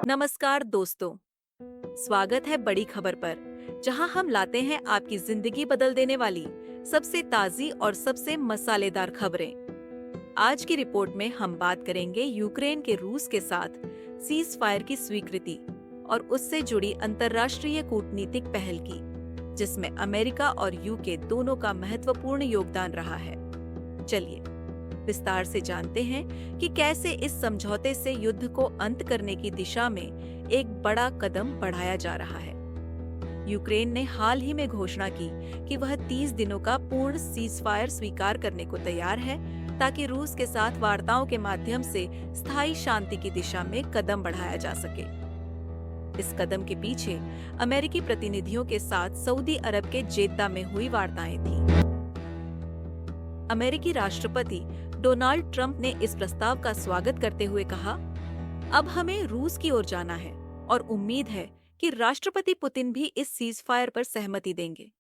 नमस्कार दोस्तों, स्वागत है बड़ी खबर पर, जहां हम लाते हैं आपकी जिंदगी बदल देने वाली सबसे ताज़ी और सबसे मसालेदार खबरें। आज की रिपोर्ट में हम बात करेंगे यूक्रेन के रूस के साथ सीज फायर की स्वीकृति और उससे जुड़ी अंतर्राष्ट्रीय कूटनीतिक पहल की, जिसमें अमेरिका और यूके दोनों का महत्वपूर्ण योगदान रहा है। चलिए विस्तार से जानते हैं कि कैसे इस समझौते से युद्ध को अंत करने की दिशा में एक बड़ा कदम बढ़ाया जा रहा है। यूक्रेन ने हाल ही में घोषणा की कि वह 30 दिनों का पूर्ण सीजफायर स्वीकार करने को तैयार है, ताकि रूस के साथ वार्ताओं के माध्यम से स्थायी शांति की दिशा में कदम बढ़ाया जा सके। इस कदम के पीछे अमेरिकी प्रतिनिधियों के साथ सऊदी अरब के जेद्दा में हुई वार्ताएं थीं। अमेरिकी राष्ट्रपति डोनाल्ड ट्रंप ने इस प्रस्ताव का स्वागत करते हुए कहा, अब हमें रूस की ओर जाना है और उम्मीद है कि राष्ट्रपति पुतिन भी इस सीजफायर पर सहमति देंगे।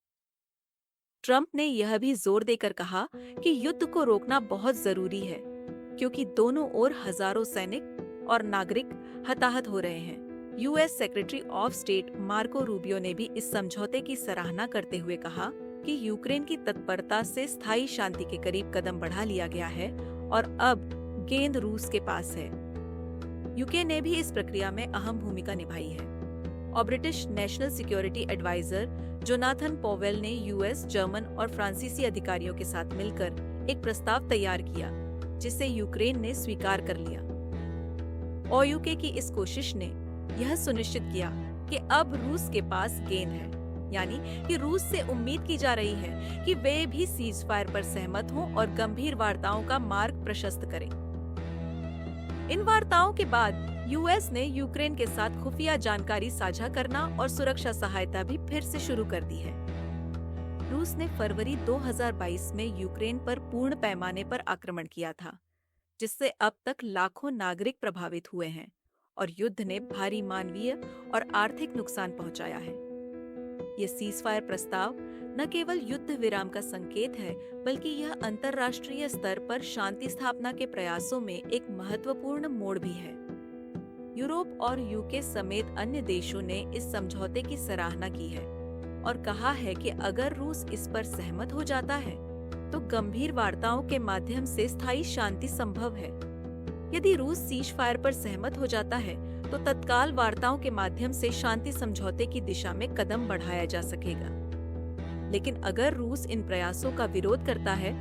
ट्रंप ने यह भी जोर देकर कहा कि युद्ध को रोकना बहुत जरूरी है, क्योंकि दोनों ओर हजारों सैनिक और नागरिक हताहत हो रहे हैं। US secretary of state Marco Rubio ने भी इस समझौते की सराहना करते हुए कहा कि यूक्रेन की तत्परता से स्थायी शांति के करीब कदम बढ़ा लिया गया है और अब गेंद रूस के पास है। यूके ने भी इस प्रक्रिया में अहम भूमिका निभाई है और British national security adviser Jonathan Powell ने यूएस, जर्मन और फ्रांसीसी अधिकारियों के साथ मिलकर एक प्रस्ताव तैयार किया, जिसे यूक्रेन ने स्वीकार कर लिया। और यूके की इस कोशिश ने यह सुनिश्चित किया कि अब रूस के पास गेंद है, यानी कि रूस से उम्मीद की जा रही है कि वे भी सीजफायर पर सहमत हों और गंभीर वार्ताओं का मार्ग प्रशस्त करें। इन वार्ताओं के बाद यूएस ने यूक्रेन के साथ खुफिया जानकारी साझा करना और सुरक्षा सहायता भी फिर से शुरू कर दी है। रूस ने फरवरी 2022 में यूक्रेन पर पूर्ण पैमाने पर आक्रमण किया था, जिससे अब तक लाखों नागरिक प्रभावित हुए हैं और युद्ध ने भारी मानवीय और आर्थिक नुकसान पहुंचाया है। ये सीजफायर प्रस्ताव न केवल युद्ध विराम का संकेत है, बल्कि यह अंतर्राष्ट्रीय स्तर पर शांति स्थापना के प्रयासों में एक महत्वपूर्ण मोड़ भी है। यूरोप और यूके समेत अन्य देशों ने इस समझौते की सराहना की है और कहा है कि अगर रूस इस पर सहमत हो जाता है, तो गंभीर वार्ताओं के माध्यम से स्थायी शांति संभव है। यदि रूस सीजफायर पर सहमत हो जाता है, तो तत्काल वार्ताओं के माध्यम से शांति समझौते की दिशा में कदम बढ़ाया जा सकेगा। लेकिन अगर रूस इन प्रयासों का विरोध करता है,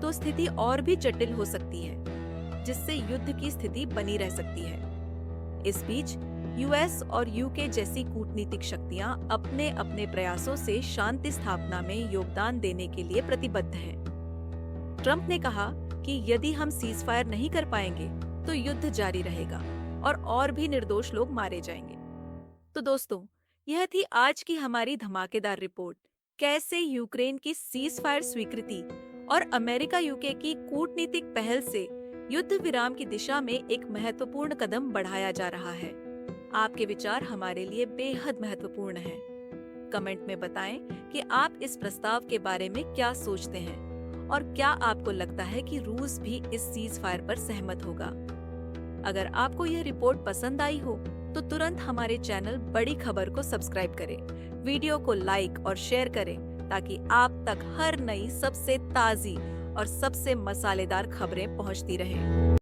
तो स्थिति और भी जटिल हो सकती है, जिससे युद्ध की स्थिति बनी रह सकती है। इस बीच यूएस और यूके जैसी कूटनीतिक शक्तियां अपने अपने प्रयासों से शांति स्थापना में योगदान देने के लिए प्रतिबद्ध हैं। ट्रंप ने कहा कि यदि हम सीजफायर नहीं कर पाएंगे, तो युद्ध जारी रहेगा और भी निर्दोष लोग मारे जाएंगे। तो दोस्तों, यह थी आज की हमारी धमाकेदार रिपोर्ट, कैसे यूक्रेन की सीजफायर स्वीकृति और अमेरिका यूके की कूटनीतिक पहल से युद्ध विराम की दिशा में एक महत्वपूर्ण कदम बढ़ाया जा रहा है। आपके विचार हमारे लिए बेहद महत्वपूर्ण हैं। कमेंट में बताएं कि आप इस प्रस्ताव के बारे में क्या सोचते हैं और क्या आपको लगता है कि रूस भी इस सीजफायर पर सहमत होगा। अगर आपको यह रिपोर्ट पसंद आई हो, तो तुरंत हमारे चैनल बड़ी खबर को सब्सक्राइब करें, वीडियो को लाइक और शेयर करें, ताकि आप तक हर नई सबसे ताज़ी और सबसे मसालेदार खबरें पहुंचती रहें।